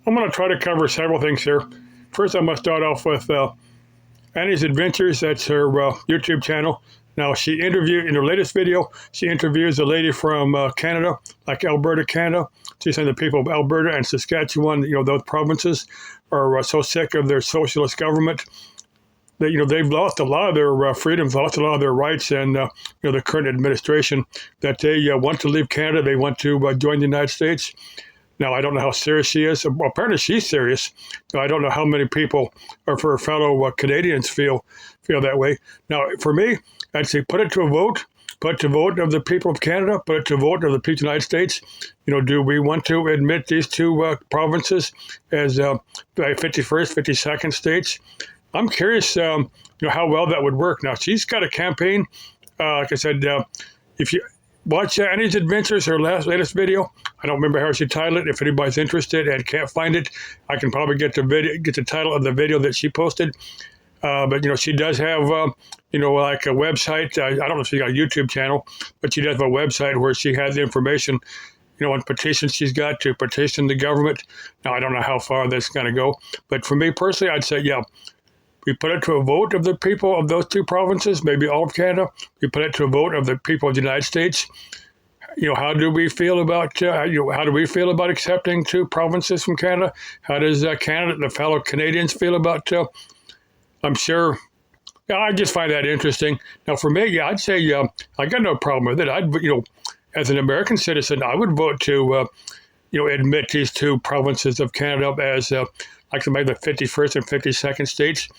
I'm going to try to cover several things here. First, I'm going to start off with Annie's Adventures. That's her YouTube channel. Now, she interviewed, in her latest video, she interviews a lady from Canada, like Alberta, Canada. She's saying the people of Alberta and Saskatchewan, those provinces are so sick of their socialist government that, they've lost a lot of their freedoms, lost a lot of their rights, and, the current administration, that they want to leave Canada. They want to join the United States. Now, I don't know how serious she is. Well, apparently, she's serious. I don't know how many people or for her fellow Canadians feel that way. Now, for me, I'd say put it to a vote. Put it to a vote of the people of Canada. Put it to a vote of the people of the United States. Do we want to admit these two provinces as 51st, 52nd states? I'm curious, how well that would work. Now, she's got a campaign. Like I said, if you watch Annie's Adventures, her latest video. I don't remember how she titled it. If anybody's interested and can't find it, I can probably get the title of the video that she posted. But she does have like a website. I don't know if she got a YouTube channel, but she does have a website where she has the information, on petitions she's got to petition the government. Now, I don't know how far that's going to go, but for me personally, I'd say, we put it to a vote of the people of those two provinces, maybe all of Canada. We put it to a vote of the people of the United States. How do we feel about accepting two provinces from Canada? How does Canada, the fellow Canadians, feel about? I'm sure. I just find that interesting. Now, for me, I'd say I got no problem with it. As an American citizen, I would vote to, admit these two provinces of Canada as maybe the 51st and 52nd states.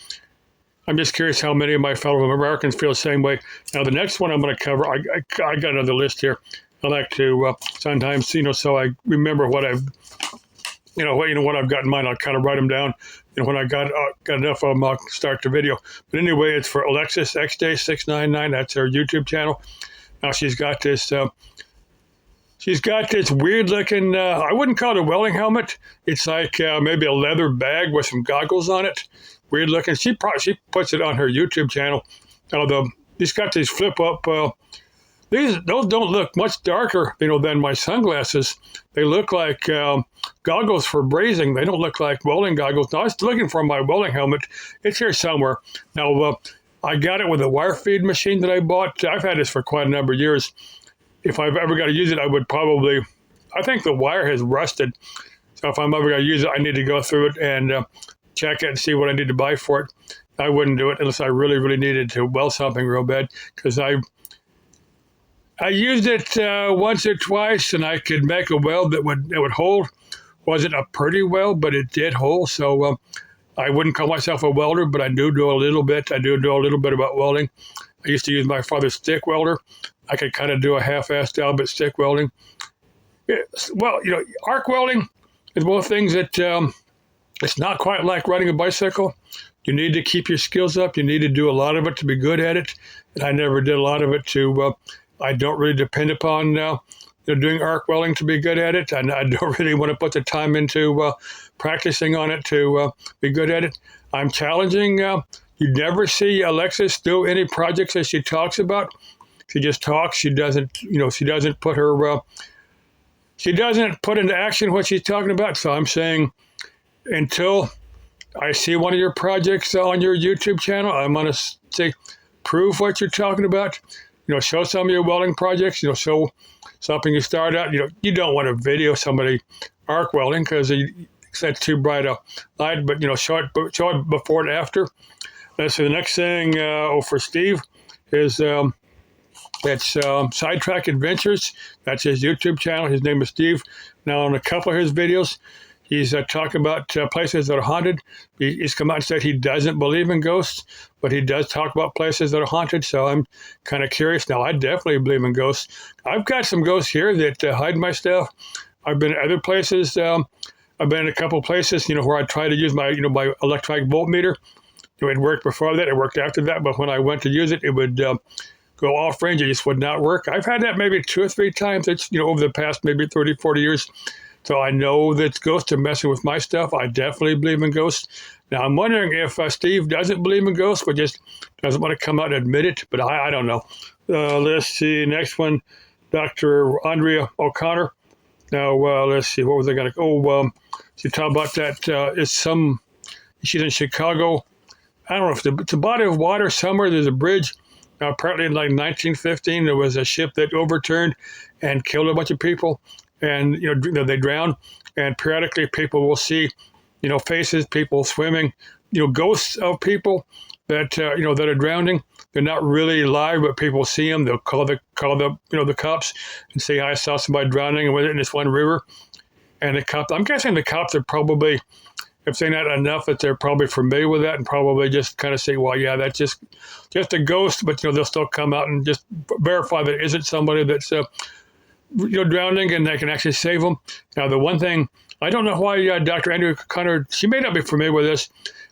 I'm just curious how many of my fellow Americans feel the same way. Now, the next one I'm going to cover, I got another list here. I like to sometimes, so I remember what I've, what I've got in mind. I'll kind of write them down. When I got enough of them, I'll start the video. But anyway, it's for Alexis XDay699. That's her YouTube channel. Now she's got this. She's got this weird-looking, I wouldn't call it a welding helmet. It's like maybe a leather bag with some goggles on it. Weird-looking. She puts it on her YouTube channel. She's got these flip-up. Those don't look much darker, than my sunglasses. They look like goggles for brazing. They don't look like welding goggles. Now, I was looking for my welding helmet. It's here somewhere. Now, I got it with a wire feed machine that I bought. I've had this for quite a number of years. If I've ever got to use it, I think the wire has rusted. So if I'm ever going to use it, I need to go through it and check it and see what I need to buy for it. I wouldn't do it unless I really, really needed to weld something real bad, because I used it once or twice, and I could make a weld that would hold. Wasn't a pretty weld, but it did hold. So I wouldn't call myself a welder, but I do a little bit. I do know a little bit about welding. I used to use my father's stick welder. I could kind of do a half-assed job at stick welding. Well, arc welding is one of the things that it's not quite like riding a bicycle. You need to keep your skills up. You need to do a lot of it to be good at it. And I never did a lot of it I don't really depend upon doing arc welding to be good at it. And I don't really want to put the time into practicing on it to be good at it. I'm challenging. You never see Alexis do any projects that she talks about. She just talks. She doesn't, she doesn't put into action what she's talking about. So I'm saying, until I see one of your projects on your YouTube channel, I'm going to say, prove what you're talking about. Show some of your welding projects. Show something you start out. You don't want to video somebody arc welding because that's too bright a light. But show it before and after. So the next thing for Steve is that's Sidetrack Adventures. That's his YouTube channel. His name is Steve. Now, on a couple of his videos, he's talking about places that are haunted. He's come out and said he doesn't believe in ghosts, but he does talk about places that are haunted. So I'm kind of curious. Now, I definitely believe in ghosts. I've got some ghosts here that hide my stuff. I've been at other places. I've been in a couple of places, where I try to use my, my electronic voltmeter. It worked before that. It worked after that. But when I went to use it, it would go off range. It just would not work. I've had that maybe 2 or 3 times. It's, over the past maybe 30, 40 years. So I know that ghosts are messing with my stuff. I definitely believe in ghosts. Now, I'm wondering if Steve doesn't believe in ghosts, but just doesn't want to come out and admit it. But I don't know. Let's see. Next one, Dr. Andrea O'Connor. Now, let's see, what was I going to? She talked about that. She's in Chicago. I don't know if it's a body of water somewhere. There's a bridge. Now, apparently, in like 1915, there was a ship that overturned and killed a bunch of people, and they drowned. And periodically, people will see, faces, people swimming, ghosts of people that that are drowning. They're not really alive, but people see them. They'll call the cops and say, "I saw somebody drowning in this one river." And the cops, I'm guessing the cops are probably, if they're not enough, that they're probably familiar with that and probably just kind of say, "Well, yeah, that's just a ghost," but they'll still come out and just verify that it isn't somebody that's drowning, and they can actually save them. Now, the one thing, I don't know why Dr. Andrea Conner, she may not be familiar with this.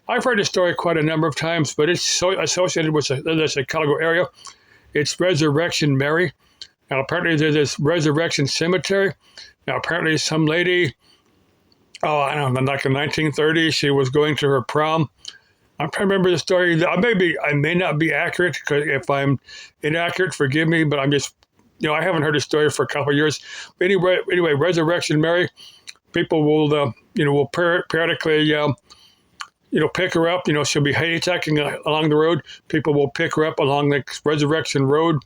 I've heard this story quite a number of times, but it's so associated with the Chicago area. It's Resurrection Mary. Now, apparently there's this Resurrection Cemetery. Now, apparently some lady, I don't know, like in the 1930s, she was going to her prom. I'm trying to remember the story. I may not be accurate, because if I'm inaccurate, forgive me, but I'm just, I haven't heard the story for a couple of years. But anyway, Resurrection Mary, people will, will periodically, pick her up. She'll be hitchhiking along the road. People will pick her up along the Resurrection Road,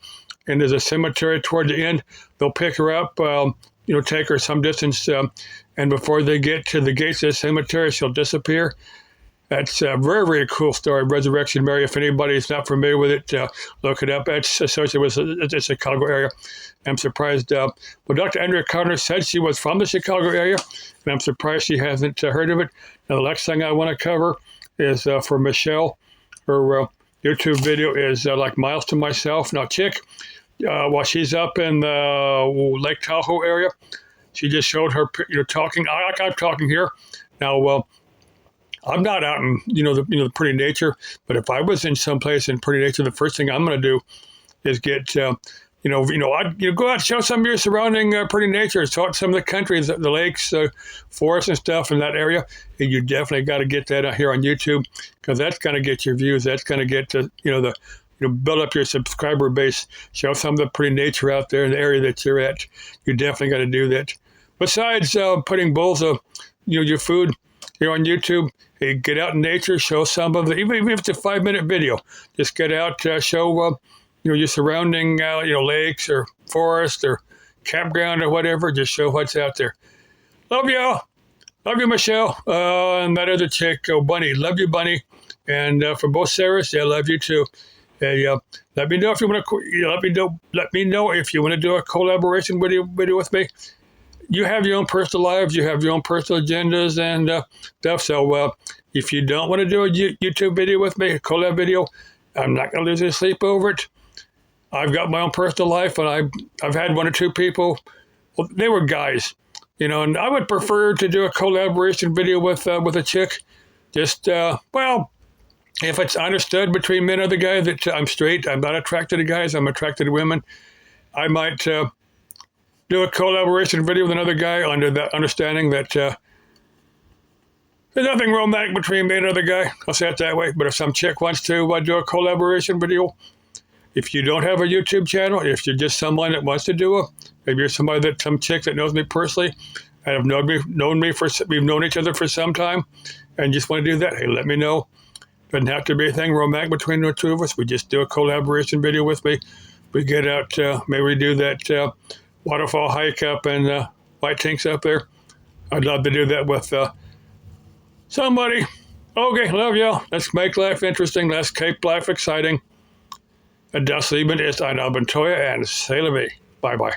and there's a cemetery toward the end. They'll pick her up, take her some distance, and before they get to the gates of the cemetery, she'll disappear. That's a very, very cool story, Resurrection Mary. If anybody's not familiar with it, look it up. It's associated with the Chicago area. I'm surprised. Well, Dr. Andrea Conner said she was from the Chicago area, and I'm surprised she hasn't heard of it. Now, the next thing I want to cover is for Michelle. Her YouTube video is like Miles to Myself. Now, chick, while she's up in the Lake Tahoe area, she just showed her, talking. I'm talking here. Now, I'm not out in the pretty nature, but if I was in someplace in pretty nature, the first thing I'm going to do is get I'd go out and show some of your surrounding pretty nature, talk some of the countries, the lakes, forests and stuff in that area. And you definitely got to get that out here on YouTube, because that's going to get your views. That's going to get to build up your subscriber base. Show some of the pretty nature out there in the area that you're at. You definitely got to do that. Besides putting bowls of your food here on YouTube, hey, get out in nature, show some of the, even if it's a 5-minute video, just get out, show your surrounding lakes or forest or campground or whatever. Just show what's out there. Love y'all. Love you, Michelle. And that other chick, Bunny. Love you, Bunny. And for both Sarahs, I love you too. Hey, let me know if you want to. Let me know if you want to do a collaboration video with me. You have your own personal lives, you have your own personal agendas and stuff. So if you don't want to do a YouTube video with me, a collab video, I'm not going to lose any sleep over it. I've got my own personal life, and I've had one or two people. Well, they were guys, and I would prefer to do a collaboration video with a chick. Just if it's understood between me and other guys that I'm straight, I'm not attracted to guys, I'm attracted to women, I might do a collaboration video with another guy under that understanding that there's nothing romantic between me and another guy. I'll say it that way. But if some chick wants to do a collaboration video, if you don't have a YouTube channel, if you're just someone that wants to do maybe you're some chick that knows me personally, and have we've known each other for some time, and just want to do that, hey, let me know. Doesn't have to be anything romantic between the two of us. We just do a collaboration video with me. We get out, maybe we do that waterfall hike up in White Tanks up there. I'd love to do that with somebody. Okay, love y'all. Let's make life interesting. Let's keep life exciting. Das Leben ist eine Abenteuer, and c'est la vie. Bye-bye.